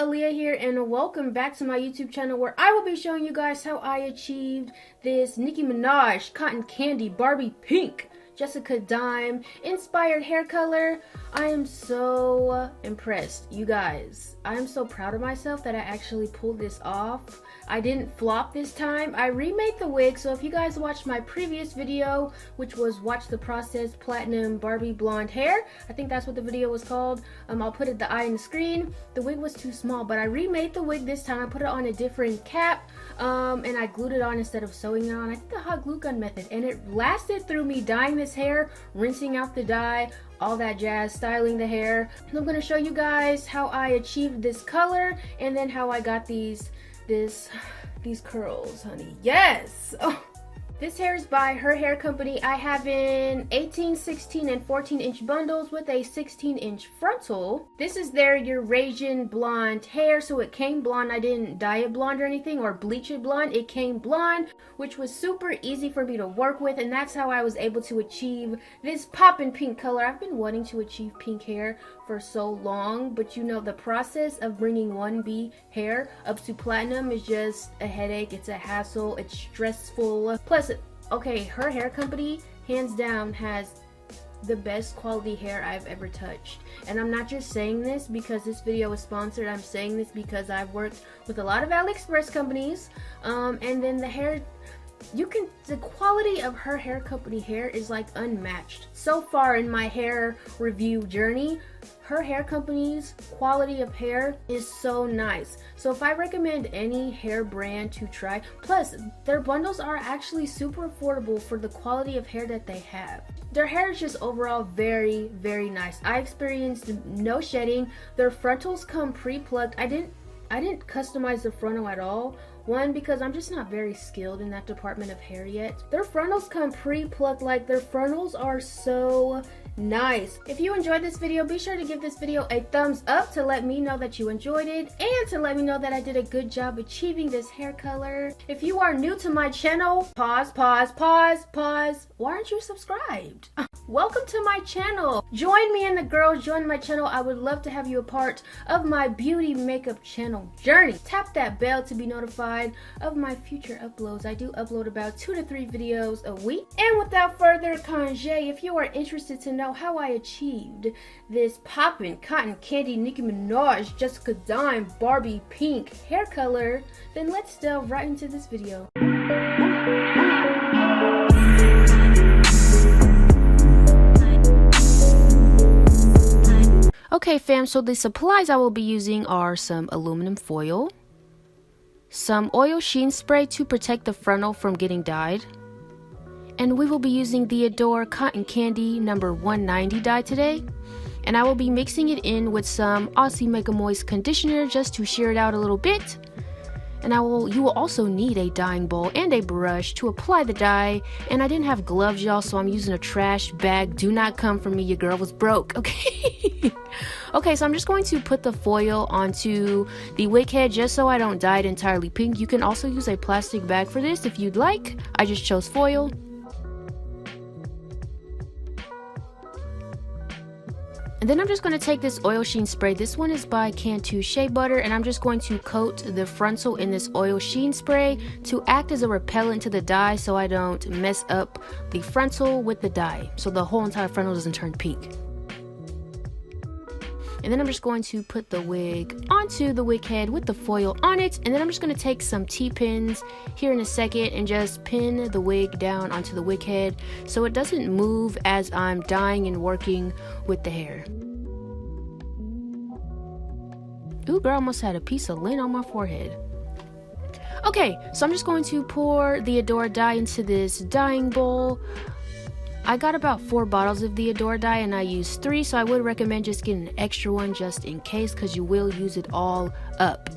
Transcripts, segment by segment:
Ahliyah here, and welcome back to my YouTube channel where I will be showing you guys how I achieved this Nicki Minaj cotton candy Barbie pink Jessica Dime inspired hair color. I am so impressed, you guys. I am so proud of myself that I actually pulled this off. I didn't flop this time. I remade the wig, so if you guys watched my previous video, which was Watch the Process Platinum Barbie Blonde Hair, I think that's what the video was called. I'll put the eye in the screen. The wig was too small, but I remade the wig this time. I put it on a different cap, and I glued it on instead of sewing it on. I did the hot glue gun method, and it lasted through me dyeing this hair, rinsing out the dye, all that jazz, styling the hair. And I'm gonna show you guys how I achieved this color, and then how I got these curls, honey. Yes! Oh. This hair is by Her Hair Company. I have in 18, 16, and 14-inch bundles with a 16-inch frontal. This is their Eurasian blonde hair, so it came blonde. I didn't dye it blonde or anything or bleach it blonde. It came blonde, which was super easy for me to work with, and that's how I was able to achieve this poppin' pink color. I've been wanting to achieve pink hair for so long, but you know, the process of bringing 1B hair up to platinum is just a headache. It's a hassle. It's stressful. Plus, okay, Her Hair Company hands down has the best quality hair I've ever touched. And I'm not just saying this because this video is sponsored. I'm saying this because I've worked with a lot of AliExpress companies, and then the hair, the quality of Her Hair Company hair is like unmatched. So far in my hair review journey, Her Hair Company's quality of hair is so nice. So if I recommend any hair brand to try, plus their bundles are actually super affordable for the quality of hair that they have. Their hair is just overall very, very nice. I experienced no shedding. Their frontals come pre-plucked. I didn't customize the frontal at all. One, because I'm just not very skilled in that department of hair yet. Their frontals come pre-plucked. Like, their frontals are so nice. If you enjoyed this video, be sure to give this video a thumbs up to let me know that you enjoyed it, and to let me know that I did a good job achieving this hair color. If you are new to my channel, pause. Why aren't you subscribed? Welcome to my channel. Join me and the girls, join my channel. I would love to have you a part of my beauty makeup channel journey. Tap that bell to be notified of my future uploads. I do upload about 2 to 3 videos a week. And without further congé, if you are interested to know how I achieved this poppin' cotton candy Nicki Minaj Jessica Dime Barbie pink hair color, then let's delve right into this video. Okay fam, so the supplies I will be using are some aluminum foil, some oil sheen spray to protect the frontal from getting dyed, and we will be using the Adore Cotton Candy number 190 dye today. And I will be mixing it in with some Aussie Mega Moist conditioner just to sheer it out a little bit. And you will also need a dyeing bowl and a brush to apply the dye. And I didn't have gloves, y'all, so I'm using a trash bag. Do not come for me, your girl was broke, okay? Okay, so I'm just going to put the foil onto the wig head just so I don't dye it entirely pink. You can also use a plastic bag for this if you'd like. I just chose foil. And then I'm just going to take this oil sheen spray. This one is by Cantu Shea Butter, and I'm just going to coat the frontal in this oil sheen spray to act as a repellent to the dye so I don't mess up the frontal with the dye, so the whole entire frontal doesn't turn pink. And then I'm just going to put the wig onto the wig head with the foil on it. And then I'm just going to take some T-pins here in a second and just pin the wig down onto the wig head so it doesn't move as I'm dyeing and working with the hair. Ooh, girl, almost had a piece of lint on my forehead. Okay, so I'm just going to pour the Adore dye into this dyeing bowl. I got about 4 bottles of the Adore dye and I used 3, so I would recommend just getting an extra one just in case, because you will use it all up.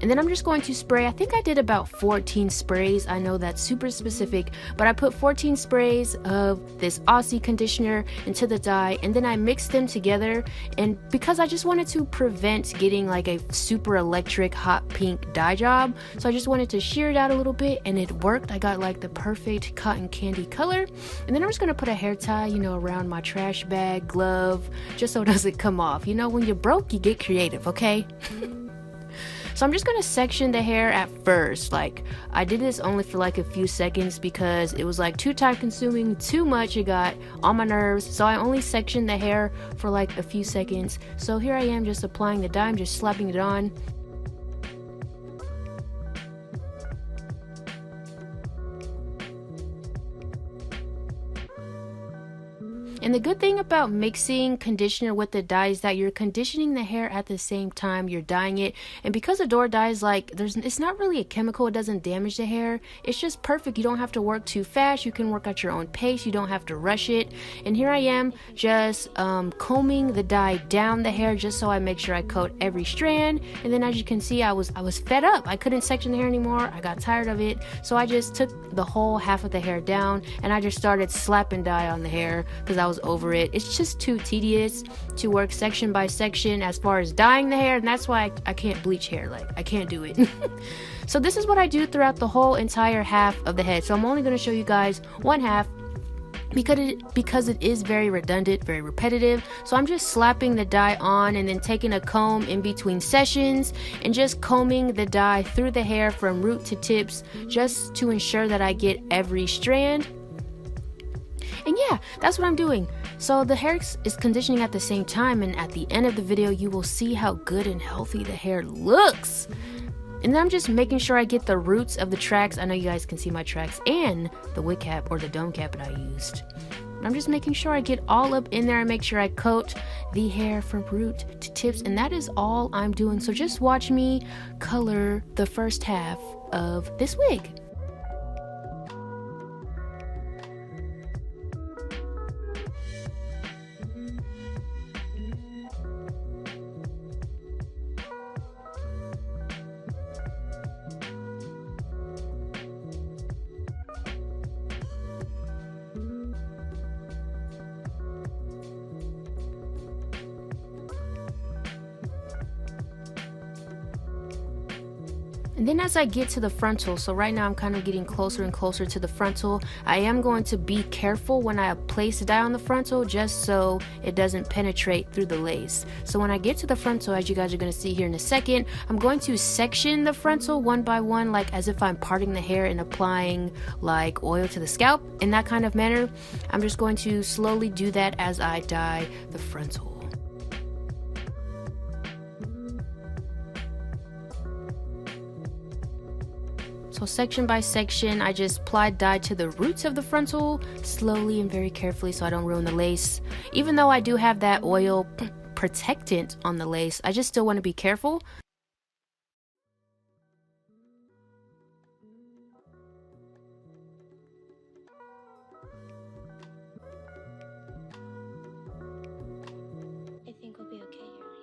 And then I'm just going to spray. I think I did about 14 sprays. I know that's super specific, but I put 14 sprays of this Aussie conditioner into the dye, and then I mixed them together. And because I just wanted to prevent getting like a super electric hot pink dye job, so I just wanted to shear it out a little bit, and it worked. I got like the perfect cotton candy color. And then I'm just gonna put a hair tie, you know, around my trash bag, glove, just so it doesn't come off. You know, when you're broke, you get creative, okay? So I'm just gonna section the hair at first. Like, I did this only for like a few seconds because it was like too time consuming, too much, it got on my nerves. So I only sectioned the hair for like a few seconds. So here I am just applying the dye, I'm just slapping it on. And the good thing about mixing conditioner with the dye is that you're conditioning the hair at the same time you're dyeing it. And because the door dye is like, it's not really a chemical, it doesn't damage the hair. It's just perfect. You don't have to work too fast. You can work at your own pace. You don't have to rush it. And here I am just combing the dye down the hair just so I make sure I coat every strand. And then as you can see, I was fed up. I couldn't section the hair anymore. I got tired of it. So I just took the whole half of the hair down and I just started slapping dye on the hair because I was over it. It's just too tedious to work section by section as far as dyeing the hair, and that's why I can't bleach hair. Like, I can't do it. So this is what I do throughout the whole entire half of the head. So I'm only going to show you guys one half because it is very redundant, very repetitive. So I'm just slapping the dye on and then taking a comb in between sessions and just combing the dye through the hair from root to tips just to ensure that I get every strand. And yeah, that's what I'm doing. So the hair is conditioning at the same time, and at the end of the video you will see how good and healthy the hair looks. And then I'm just making sure I get the roots of the tracks. I know you guys can see my tracks and the wig cap or the dome cap that I used. I'm just making sure I get all up in there and make sure I coat the hair from root to tips, and that is all I'm doing. So just watch me color the first half of this wig. And then as I get to the frontal, so right now I'm kind of getting closer and closer to the frontal, I am going to be careful when I place the dye on the frontal just so it doesn't penetrate through the lace. So when I get to the frontal, as you guys are going to see here in a second, I'm going to section the frontal one by one, like as if I'm parting the hair and applying like oil to the scalp in that kind of manner. I'm just going to slowly do that as I dye the frontal. So section by section, I just applied dye to the roots of the frontal, slowly and very carefully so I don't ruin the lace. Even though I do have that oil protectant on the lace, I just still want to be careful. I think we'll be okay, Ahliyah.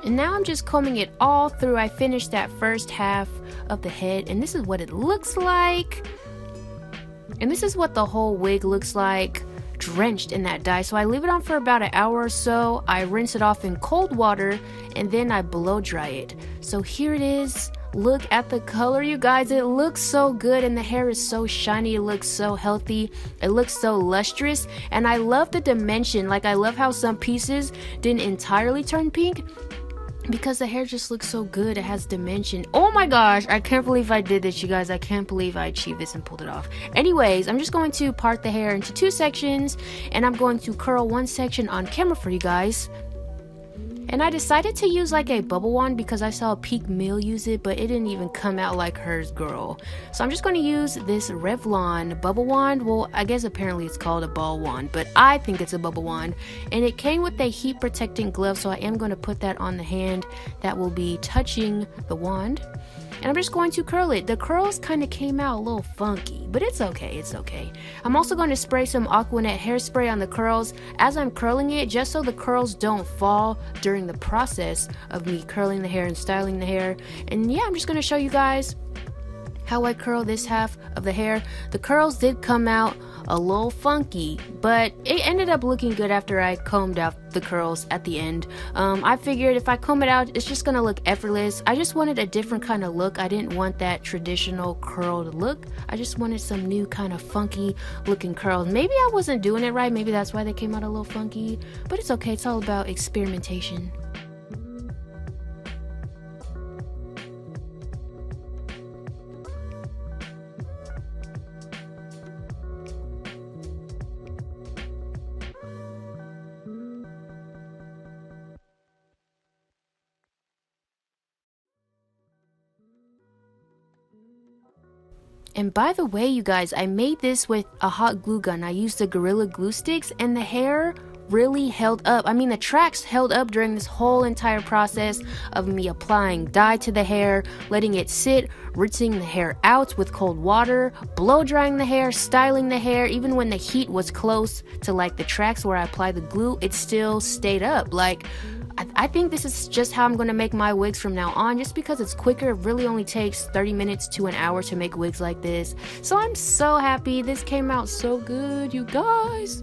And now I'm just combing it all through. I finished that first half of the head, and this is what it looks like. And this is what the whole wig looks like, drenched in that dye. So I leave it on for about an hour or so. I rinse it off in cold water, and then I blow dry it. So here it is. Look at the color, you guys. It looks so good, and the hair is so shiny. It looks so healthy. It looks so lustrous, and I love the dimension. Like, I love how some pieces didn't entirely turn pink, because the hair just looks so good. It has dimension. Oh my gosh, I can't believe I did this, you guys. I can't believe I achieved this and pulled it off. Anyways, I'm just going to part the hair into two sections, and I'm going to curl one section on camera for you guys. And I decided to use like a bubble wand because I saw Peak Mill use it, but it didn't even come out like hers, girl. So I'm just going to use this Revlon bubble wand. Well, I guess apparently it's called a ball wand, but I think it's a bubble wand. And it came with a heat protecting glove, so I am going to put that on the hand that will be touching the wand. And I'm just going to curl it. The curls kind of came out a little funky, but it's okay, it's okay. I'm also going to spray some Aquanet hairspray on the curls as I'm curling it, just so the curls don't fall during the process of me curling the hair and styling the hair. And yeah, I'm just going to show you guys how I curl this half of the hair. The curls did come out a little funky, but it ended up looking good after I combed out the curls at the end. I figured if I comb it out, it's just gonna look effortless. I just wanted a different kind of look. I didn't want that traditional curled look. I just wanted some new kind of funky looking curls. Maybe I wasn't doing it right. Maybe that's why they came out a little funky, but it's okay. It's all about experimentation. And by the way, you guys, I made this with a hot glue gun. I used the Gorilla Glue sticks, and the hair really held up. I mean, the tracks held up during this whole entire process of me applying dye to the hair, letting it sit, rinsing the hair out with cold water, blow drying the hair, styling the hair. Even when the heat was close to like the tracks where I applied the glue, it still stayed up. Like, I think this is just how I'm going to make my wigs from now on, just because it's quicker. It really only takes 30 minutes to an hour to make wigs like this. So I'm so happy. This came out so good, you guys.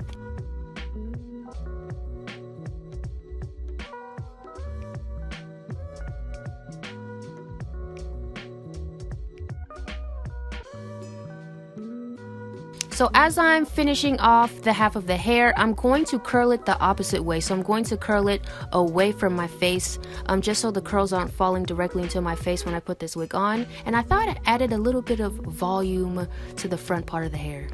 So as I'm finishing off the half of the hair, I'm going to curl it the opposite way. So I'm going to curl it away from my face, just so the curls aren't falling directly into my face when I put this wig on. And I thought it added a little bit of volume to the front part of the hair.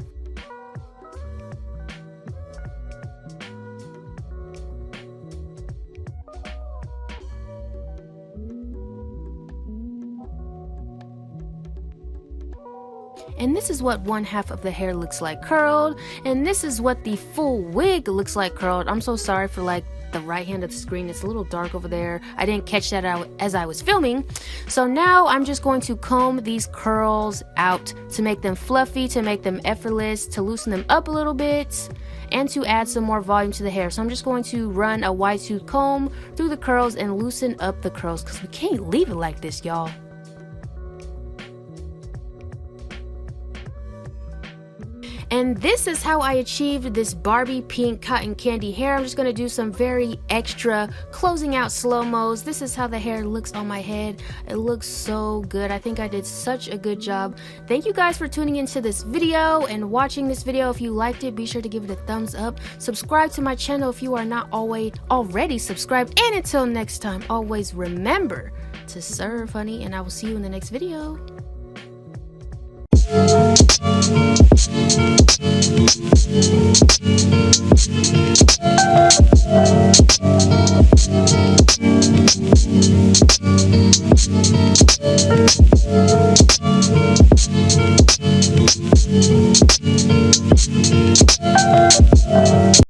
And this is what one half of the hair looks like curled, and this is what the full wig looks like curled. I'm so sorry for like the right hand of the screen, it's a little dark over there. I didn't catch that out as I was filming. So now I'm just going to comb these curls out to make them fluffy, to make them effortless, to loosen them up a little bit, and to add some more volume to the hair. So I'm just going to run a wide tooth comb through the curls and loosen up the curls, because we can't leave it like this, y'all. And this is how I achieved this Barbie pink cotton candy hair. I'm just going to do some very extra closing out slow-mos. This is how the hair looks on my head. It looks so good. I think I did such a good job. Thank you guys for tuning into this video and watching this video. If you liked it, be sure to give it a thumbs up. Subscribe to my channel if you are not already subscribed. And until next time, always remember to serve, honey. And I will see you in the next video.